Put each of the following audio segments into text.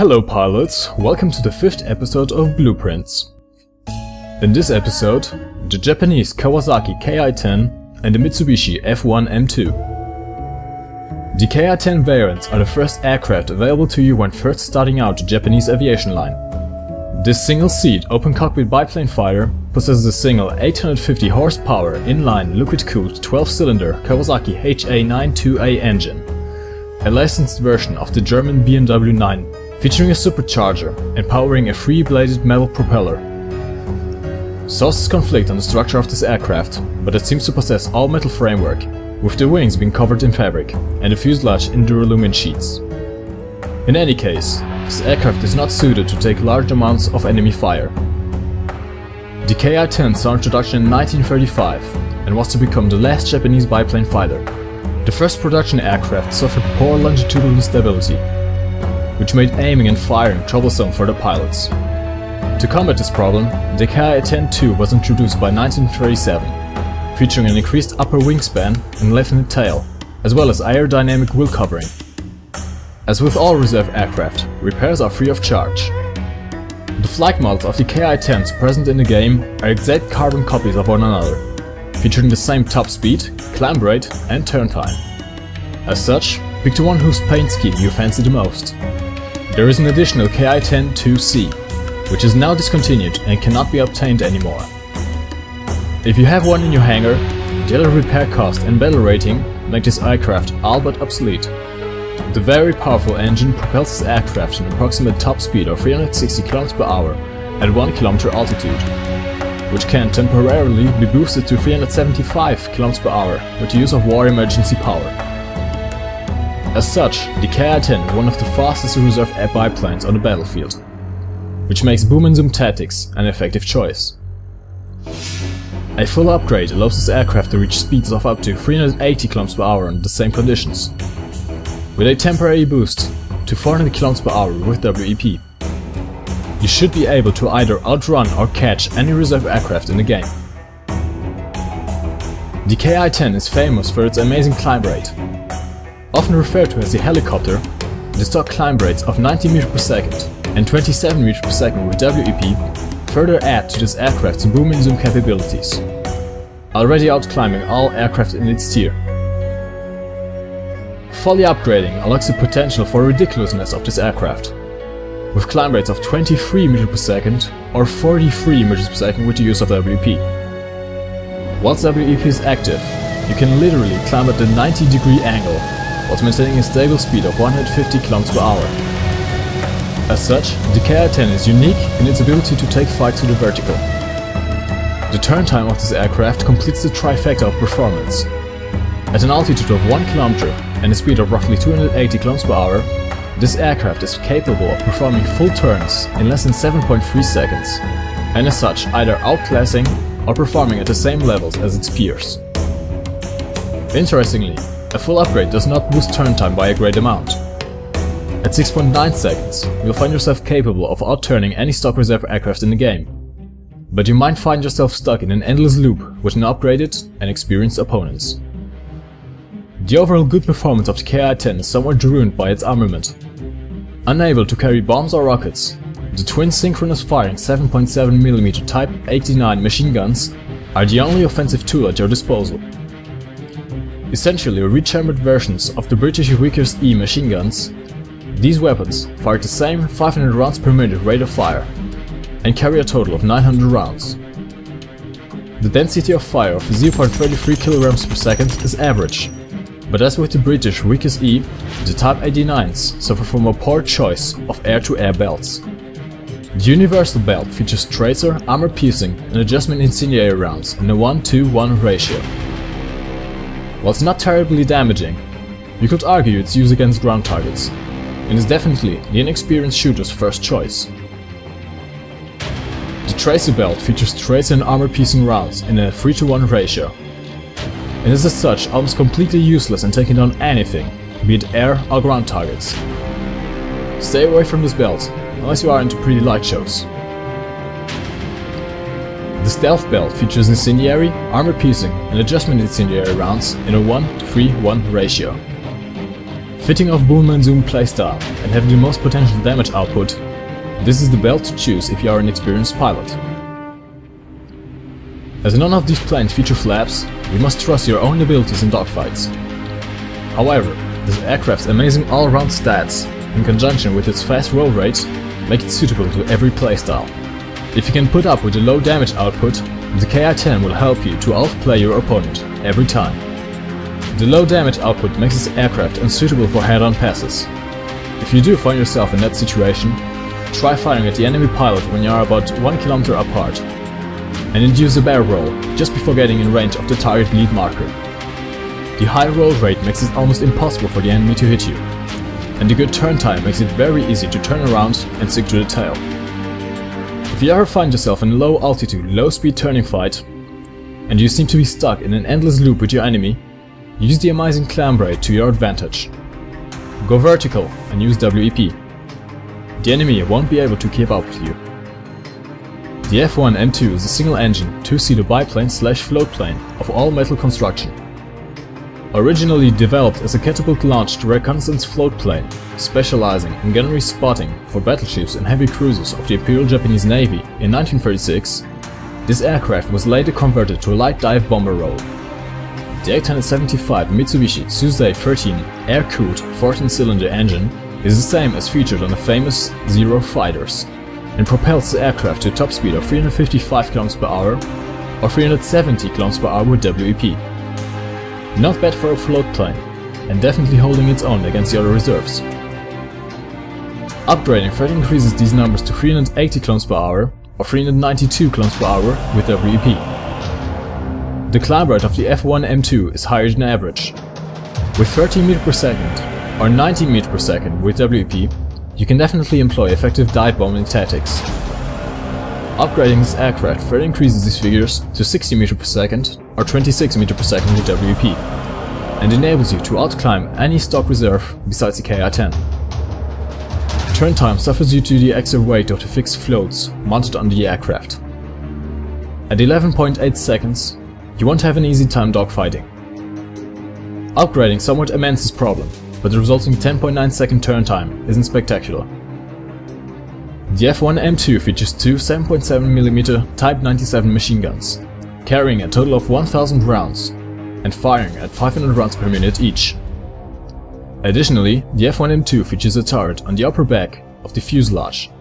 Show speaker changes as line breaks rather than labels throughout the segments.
Hello pilots, welcome to the 5th episode of BluePrints. In this episode, the Japanese Kawasaki Ki-10 and the Mitsubishi F1M2. The Ki-10 variants are the first aircraft available to you when first starting out the Japanese aviation line. This single-seat open-cockpit biplane fighter possesses a single 850 horsepower inline liquid-cooled 12-cylinder Kawasaki HA92A engine, a licensed version of the German BMW 9, featuring a supercharger and powering a three-bladed metal propeller. Sources conflict on the structure of this aircraft, but it seems to possess all metal framework, with the wings being covered in fabric and the fuselage in duralumin sheets. In any case, this aircraft is not suited to take large amounts of enemy fire. The Ki-10 saw introduction in 1935 and was to become the last Japanese biplane fighter. The first production aircraft suffered poor longitudinal stability, which made aiming and firing troublesome for the pilots. To combat this problem, the Ki-10-2 was introduced by 1937, featuring an increased upper wingspan and lengthened tail, as well as aerodynamic wheel covering. As with all reserve aircraft, repairs are free of charge. The flight models of the Ki-10s present in the game are exact carbon copies of one another, featuring the same top speed, climb rate and turn time. As such, pick the one whose paint scheme you fancy the most. There is an additional Ki-10-2C, which is now discontinued and cannot be obtained anymore. If you have one in your hangar, the other repair cost and battle rating make this aircraft all but obsolete. The very powerful engine propels this aircraft to an approximate top speed of 360 km/h at 1 km altitude, which can temporarily be boosted to 375 km/h with the use of war emergency power. As such, the Ki-10 is one of the fastest reserve biplanes on the battlefield, which makes boom and zoom tactics an effective choice. A full upgrade allows this aircraft to reach speeds of up to 380 km/h under the same conditions, with a temporary boost to 400 km/h with WEP. You should be able to either outrun or catch any reserve aircraft in the game. The Ki-10 is famous for its amazing climb rate. Often referred to as the helicopter, the stock climb rates of 90 m/s and 27 m/s with WEP further add to this aircraft's boom and zoom capabilities, already outclimbing all aircraft in its tier. Fully upgrading unlocks the potential for ridiculousness of this aircraft, with climb rates of 23 m/s or 43 m/s with the use of WEP. Once WEP is active, you can literally climb at the 90-degree angle, whilst maintaining a stable speed of 150 km/h. As such, the Ki-10 is unique in its ability to take flight to the vertical. The turn time of this aircraft completes the trifecta of performance. At an altitude of 1 km and a speed of roughly 280 km/h, this aircraft is capable of performing full turns in less than 7.3 seconds, and as such either outclassing or performing at the same levels as its peers. Interestingly, a full upgrade does not boost turn time by a great amount. At 6.9 seconds, you'll find yourself capable of outturning any stock reserve aircraft in the game, but you might find yourself stuck in an endless loop with an upgraded and experienced opponents. The overall good performance of the Ki-10 is somewhat ruined by its armament. Unable to carry bombs or rockets, the twin synchronous firing 7.7mm Type 89 machine guns are the only offensive tool at your disposal. Essentially rechambered versions of the British Vickers E machine guns, these weapons fire the same 500 rounds per minute rate of fire and carry a total of 900 rounds. The density of fire of 0.33 kg/s is average, but as with the British Vickers E, the Type 89s suffer from a poor choice of air-to-air belts. The universal belt features tracer, armor-piercing and adjustment incendiary rounds in a 1:1 ratio. Whilst not terribly damaging, you could argue its use against ground targets, and is definitely the inexperienced shooter's first choice. The tracer belt features tracer and armor-piercing rounds in a 3:1 ratio, and is as such almost completely useless in taking down anything, be it air or ground targets. Stay away from this belt, unless you are into pretty light shows. The stealth belt features incendiary, armor-piercing and adjustment incendiary rounds in a 1:3:1 ratio. Fitting of boom and zoom playstyle and having the most potential damage output, this is the belt to choose if you are an experienced pilot. As none of these planes feature flaps, you must trust your own abilities in dogfights. However, this aircraft's amazing all-round stats, in conjunction with its fast roll rate, make it suitable to every playstyle. If you can put up with a low damage output, the Ki-10 will help you to outplay your opponent every time. The low damage output makes this aircraft unsuitable for head-on passes. If you do find yourself in that situation, try firing at the enemy pilot when you are about 1 km apart, and induce a barrel roll just before getting in range of the target lead marker. The high roll rate makes it almost impossible for the enemy to hit you, and the good turn time makes it very easy to turn around and stick to the tail. If you ever find yourself in a low altitude, low speed turning fight, and you seem to be stuck in an endless loop with your enemy, use the amazing clamp brake to your advantage. Go vertical and use WEP. The enemy won't be able to keep up with you. The F1M2 is a single-engine, two-seater biplane/float plane of all-metal construction. Originally developed as a catapult-launched reconnaissance float plane, specializing in gunnery spotting for battleships and heavy cruisers of the Imperial Japanese Navy in 1936, this aircraft was later converted to a light dive bomber role. The 875 Mitsubishi Duzey 13 air-cooled 14-cylinder engine is the same as featured on the famous Zero fighters, and propels the aircraft to a top speed of 355 km/h or 370 km/h with WEP. Not bad for a float plane, and definitely holding its own against the other reserves. Upgrading further increases these numbers to 380 km/h or 392 km/h with WEP. The climb rate of the F1M2 is higher than average. With 30 m/s or 90 m/s with WEP, you can definitely employ effective dive bombing tactics. Upgrading this aircraft further increases these figures to 60 m/s or 26 m/s with WEP, and enables you to outclimb any stock reserve besides the Ki-10. Turn time suffers due to the extra weight of the fixed floats mounted on the aircraft. At 11.8 seconds, you won't have an easy time dogfighting. Upgrading somewhat amends this problem, but the resulting 10.9 second turn time isn't spectacular. The F1M2 features two 7.7mm Type 97 machine guns, carrying a total of 1000 rounds and firing at 500 rounds per minute each. Additionally, the F1M2 features a turret on the upper back of the fuselage,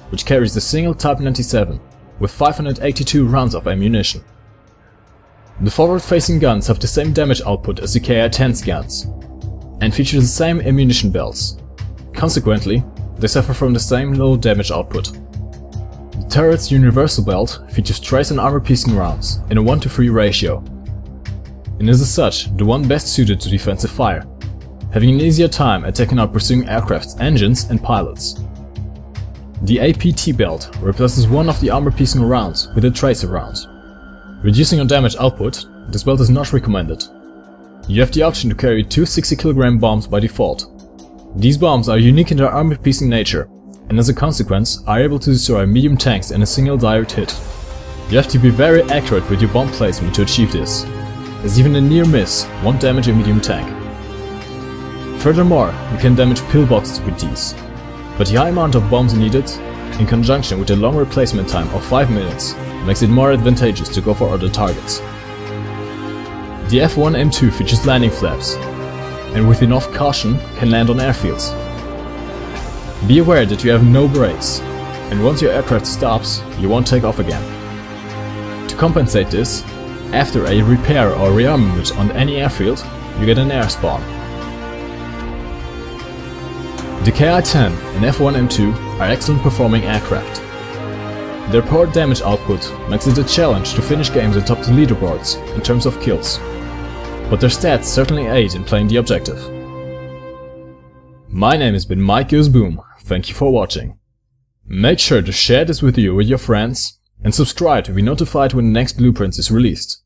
which carries a single Type 97 with 582 rounds of ammunition. The forward-facing guns have the same damage output as the Ki-10's guns, and feature the same ammunition belts. Consequently, they suffer from the same low damage output. The turret's universal belt features trace and armor-piercing rounds in a 1:3 ratio, and is as such the one best suited to defensive fire, having an easier time at taking out pursuing aircraft's engines and pilots. The APT belt replaces one of the armor-piercing rounds with a tracer round. Reducing your damage output, this belt is not recommended. You have the option to carry two 60 kg bombs by default. These bombs are unique in their armor-piercing nature, and as a consequence are able to destroy medium tanks in a single direct hit. You have to be very accurate with your bomb placement to achieve this, as even a near miss won't damage a medium tank. Furthermore, you can damage pillboxes with these, but the high amount of bombs needed, in conjunction with a long replacement time of 5 minutes, makes it more advantageous to go for other targets. The F1M2 features landing flaps, and with enough caution can land on airfields. Be aware that you have no brakes, and once your aircraft stops, you won't take off again. To compensate this, after a repair or rearmament on any airfield, you get an air spawn. The Ki-10 and F1M2 are excellent performing aircraft. Their poor damage output makes it a challenge to finish games atop the leaderboards in terms of kills, but their stats certainly aid in playing the objective. My name has been MikeGoesBoom, thank you for watching. Make sure to share this video with your friends and subscribe to be notified when the next BluePrints is released.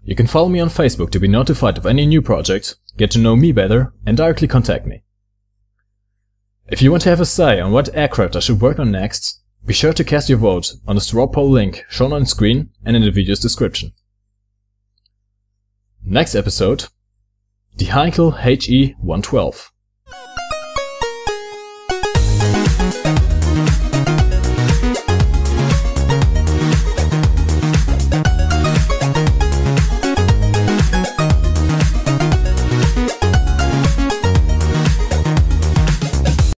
You can follow me on Facebook to be notified of any new project, get to know me better and directly contact me. If you want to have a say on what aircraft I should work on next, be sure to cast your vote on the straw poll link shown on screen and in the video's description. Next episode: the Heinkel HE112.